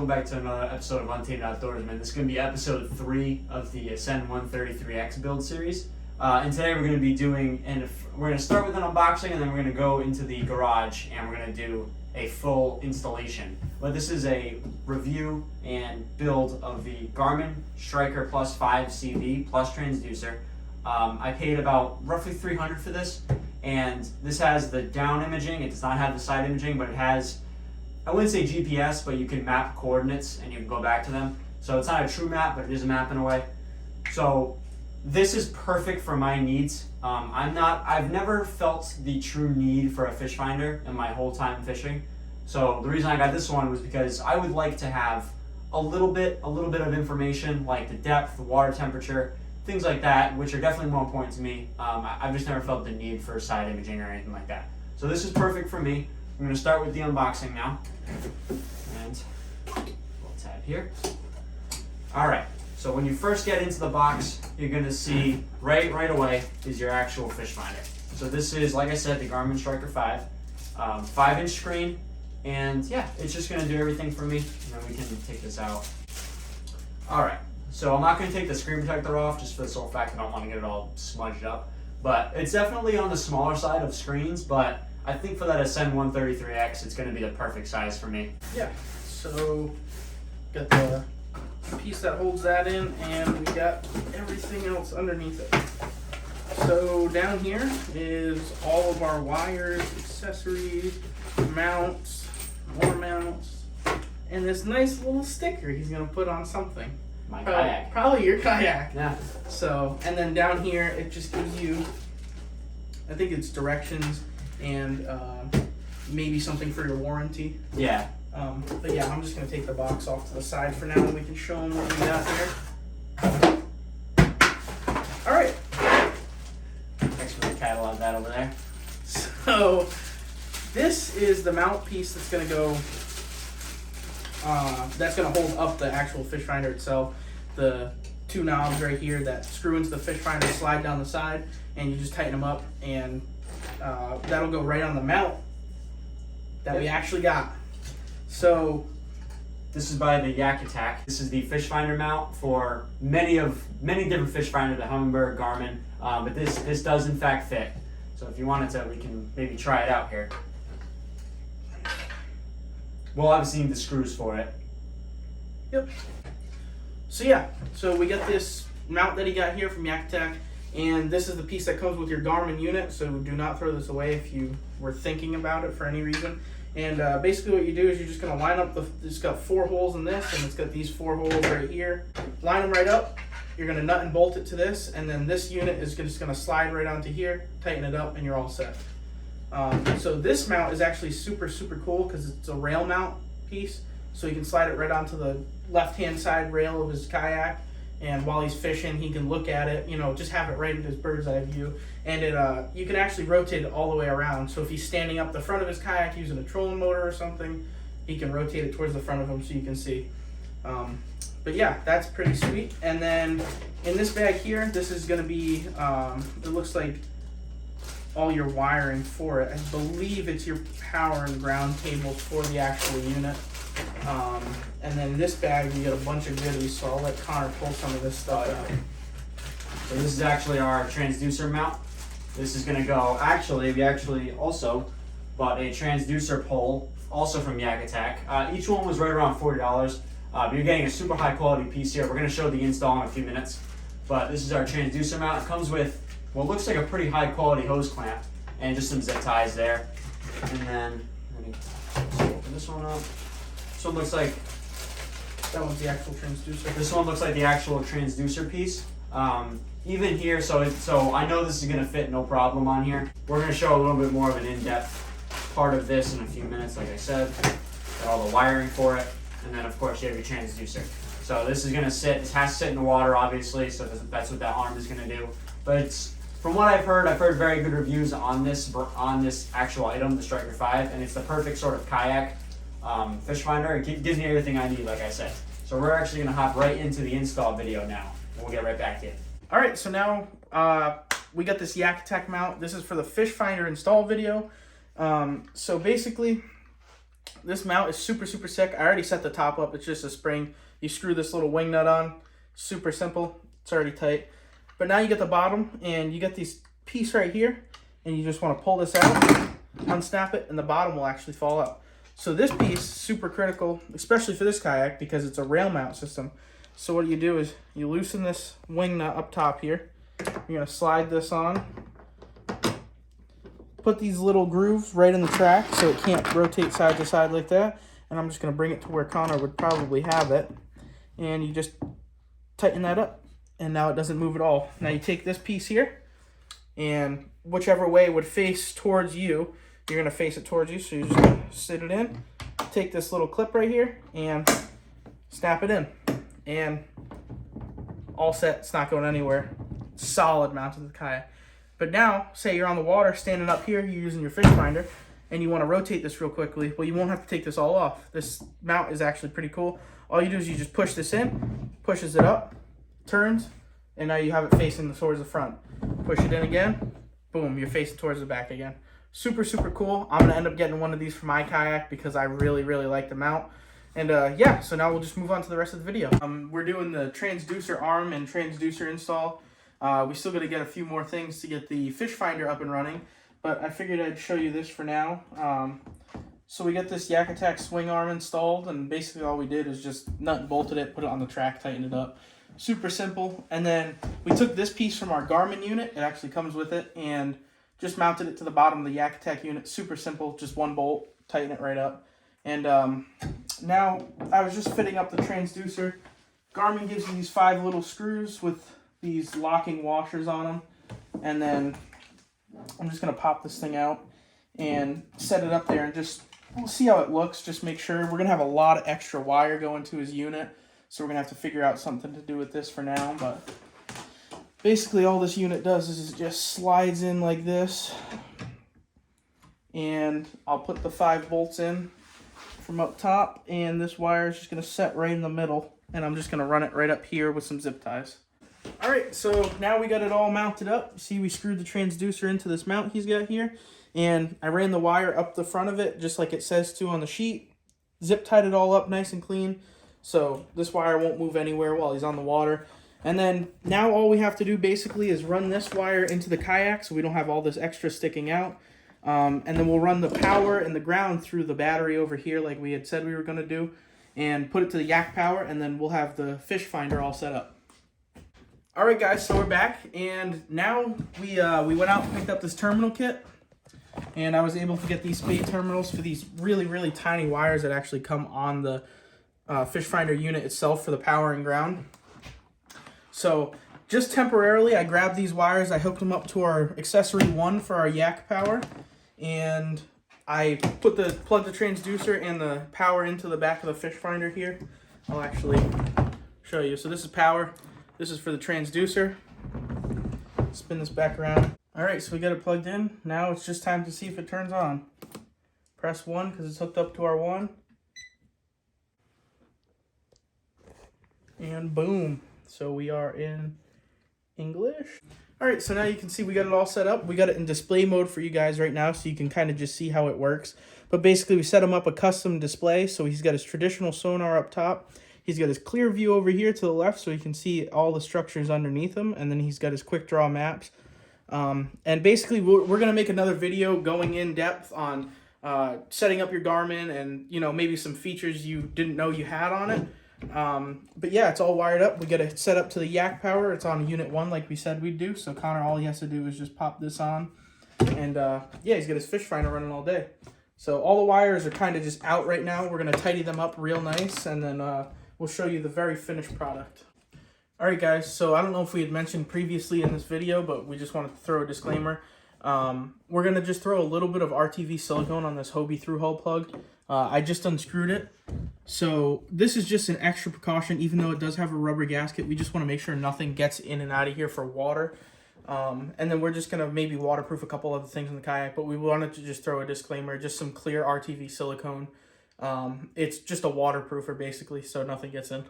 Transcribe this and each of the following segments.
back to another episode of Untamed Outdoorsman. This is going to be episode 3 of the Ascend 133X build series. And today we're going to be doing, we're going to start with an unboxing, and then we're going to go into the garage and we're going to do a full installation. But this is a review and build of the Garmin Striker Plus 5 CV Plus transducer. I paid about roughly $300 for this, and this has the down imaging. It does not have the side imaging, but it has, I wouldn't say GPS, but you can map coordinates and you can go back to them. So it's not a true map, but it is a map in a way. So this is perfect for my needs. I've never felt the true need for a fish finder in my whole time fishing. So the reason I got this one was because I would like to have a little bit of information, like the depth, the water temperature, things like that, which are definitely more important to me. I've just never felt the need for side imaging or anything like that. So this is perfect for me. I'm going to start with the unboxing now. And we'll tab here. Alright, so when you first get into the box, you're going to see right away is your actual fish finder. So this is, like I said, the Garmin Striker 5. 5-inch screen. And yeah, it's just going to do everything for me. And then we can take this out. Alright. So I'm not going to take the screen protector off just for the sole fact I don't want to get it all smudged up. But it's definitely on the smaller side of screens, but I think for that Ascend 133X, it's going to be the perfect size for me. Yeah, so got the piece that holds that in, and we got everything else underneath it. So down here is all of our wires, accessories, mounts, more mounts, and this nice little sticker he's going to put on something. My kayak. Probably your kayak. Yeah. So, and then down here, it just gives you, I think it's directions and maybe something for your warranty. Yeah. But yeah, I'm just going to take the box off to the side for now, and we can show them what we got here. All right. Thanks for the catalog that over there. So, this is the mount piece that's going to go, that's going to hold up the actual fish finder itself. The two knobs right here that screw into the fish finder slide down the side, and you just tighten them up, and that'll go right on the mount that we actually got. So this is by the YakAttack. This is the fish finder mount for many different fish finders, the Humminbird, Garmin, but this does in fact fit. So if you wanted to, we can maybe try it out here. We'll obviously need the screws for it. Yep. So yeah, so we got this mount that he got here from YakAttack, and this is the piece that comes with your Garmin unit, so do not throw this away if you were thinking about it for any reason. And basically what you do is you're just going to line up, it's got 4 holes in this, and it's got these 4 holes right here. Line them right up, you're going to nut and bolt it to this, and then this unit is just going to slide right onto here, tighten it up, and you're all set. So this mount is actually super cool because it's a rail mount piece, so you can slide it right onto the left-hand side rail of his kayak, and while he's fishing he can look at it, just have it right at his bird's eye view, and you can actually rotate it all the way around. So if he's standing up the front of his kayak using a trolling motor or something, he can rotate it towards the front of him so you can see. But yeah, that's pretty sweet. And then in this bag here, this is going to be, it looks like all your wiring for it. I believe it's your power and ground cables for the actual unit. And then in this bag we got a bunch of goodies, so I'll let Connor pull some of this stuff out. So this is actually our transducer mount. This is going to go, we actually also bought a transducer pole, also from YakAttack. Each one was right around $40. But you're getting a super high quality piece here. We're going to show the install in a few minutes. But this is our transducer mount. It comes with what looks like a pretty high quality hose clamp and just some zip ties there. And then let me just open this one up. This one looks like, that one's the actual transducer. This one looks like the actual transducer piece. Even here, so I know this is going to fit no problem on here. We're going to show a little bit more of an in-depth part of this in a few minutes, like I said. Got all the wiring for it, and then of course you have your transducer. So this is going to sit, this has to sit in the water obviously, so that's what that arm is going to do. But it's, from what I've heard very good reviews on this actual item, the Striker 5, and it's the perfect sort of kayak fish finder. It gives me everything I need, like I said. So we're actually going to hop right into the install video now, and we'll get right back to you. All right, so now we got this YakAttack mount. This is for the fish finder install video. So basically, This mount is super sick. I already set the top up. It's just a spring. You screw this little wing nut on. Super simple. It's already tight. But now you get the bottom, and you get this piece right here, and you just want to pull this out, unsnap it, and the bottom will actually fall out. So this piece is super critical, especially for this kayak, because it's a rail mount system. So what you do is you loosen this wing nut up top here. You're going to slide this on. Put these little grooves right in the track so it can't rotate side to side like that. And I'm just going to bring it to where Connor would probably have it. And you just tighten that up. And now it doesn't move at all. Now you take this piece here, and whichever way it would face towards you, you're going to face it towards you. So you're just going to sit it in, take this little clip right here, and snap it in. And all set. It's not going anywhere. Solid mounted to the kayak. But now, say you're on the water, standing up here, you're using your fish finder, and you want to rotate this real quickly. Well, you won't have to take this all off. This mount is actually pretty cool. All you do is you just push this in, pushes it up, turns, and now you have it facing towards the front. Push it in again, boom, you're facing towards the back again. Super cool. I'm going to end up getting one of these for my kayak because I really like the mount. And yeah, so now we'll just move on to the rest of the video. We're doing the transducer arm and transducer install. We still got to get a few more things to get the fish finder up and running, but I figured I'd show you this for now. So we got this YakAttack swing arm installed, and basically all we did is just nut and bolted it, put it on the track, tightened it up. Super simple. And then we took this piece from our Garmin unit, it actually comes with it, and just mounted it to the bottom of the YakAttack unit. Super simple, just one bolt, tighten it right up. And now I was just fitting up the transducer. Garmin gives you these 5 little screws with these locking washers on them, and then I'm just gonna pop this thing out and set it up there, and just we'll see how it looks. Just make sure. We're gonna have a lot of extra wire going to his unit, so we're gonna have to figure out something to do with this for now. But basically all this unit does is it just slides in like this, and I'll put the 5 bolts in from up top, and this wire is just gonna set right in the middle, and I'm just gonna run it right up here with some zip ties. Alright, so now we got it all mounted up. See, we screwed the transducer into this mount he's got here, and I ran the wire up the front of it just like it says to on the sheet. Zip tied it all up nice and clean, so this wire won't move anywhere while he's on the water. And then now all we have to do basically is run this wire into the kayak so we don't have all this extra sticking out. And then we'll run the power and the ground through the battery over here like we had said we were going to do, and put it to the yak power, and then we'll have the fish finder all set up. Alright guys, so we're back, and now we went out and picked up this terminal kit, and I was able to get these spade terminals for these really tiny wires that actually come on the fish finder unit itself for the power and ground. So just temporarily I grabbed these wires, I hooked them up to our accessory 1 for our yak power, and I plugged the transducer and the power into the back of the fish finder here. I'll actually show you. So this is power. This is for the transducer. Spin this back around. Alright, so we got it plugged in. Now it's just time to see if it turns on. Press 1 because it's hooked up to our 1. And boom. So we are in English. Alright, so now you can see we got it all set up. We got it in display mode for you guys right now, so you can kind of just see how it works. But basically we set him up a custom display. So he's got his traditional sonar up top. He's got his clear view over here to the left, so he can see all the structures underneath him. And then he's got his quick draw maps. And basically, we're going to make another video going in depth on setting up your Garmin and, you know, maybe some features you didn't know you had on it. But yeah, it's all wired up. We got it set up to the yak power. It's on unit 1 like we said we'd do. So Connor, all he has to do is just pop this on. And yeah, he's got his fish finder running all day. So all the wires are kind of just out right now. We're going to tidy them up real nice, and then we'll show you the very finished product. Alright guys, so I don't know if we had mentioned previously in this video, but we just wanted to throw a disclaimer. We're going to just throw a little bit of RTV silicone on this Hobie through-hole plug. I just unscrewed it. So this is just an extra precaution, even though it does have a rubber gasket. We just want to make sure nothing gets in and out of here for water. And then we're just going to maybe waterproof a couple other things in the kayak, but we wanted to just throw a disclaimer, just some clear RTV silicone. It's just a waterproofer basically, so nothing gets in.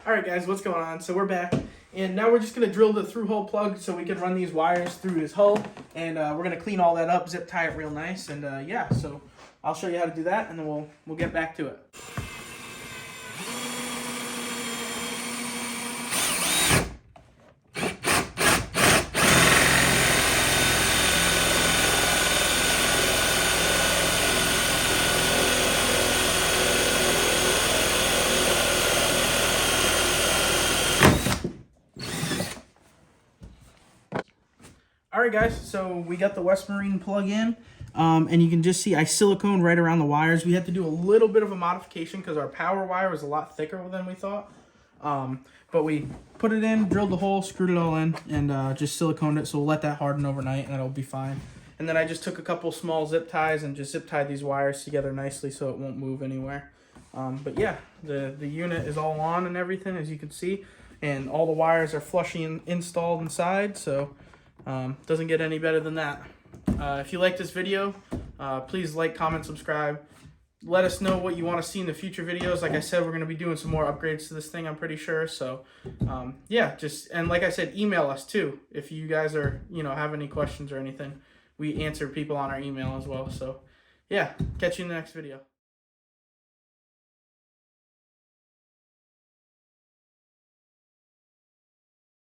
Alright guys, what's going on? So we're back, And now we're just going to drill the through hole plug so we can run these wires through his hull. And we're going to clean all that up, zip tie it real nice. And yeah, so I'll show you how to do that, and then we'll get back to it. Alright guys, so we got the West Marine plug in, and you can just see I silicone right around the wires. We had to do a little bit of a modification because our power wire was a lot thicker than we thought. But we put it in, drilled the hole, screwed it all in, and just siliconed it, so we'll let that harden overnight and it'll be fine. And then I just took a couple small zip ties and just zip tied these wires together nicely so it won't move anywhere. But yeah, the unit is all on and everything, as you can see, and all the wires are flushly installed inside, so doesn't get any better than that. If you like this video, please like, comment, subscribe. Let us know what you want to see in the future videos. Like I said, we're going to be doing some more upgrades to this thing, I'm pretty sure. So yeah, and like I said, email us too if you guys are, have any questions or anything. We answer people on our email as well. So yeah, catch you in the next video.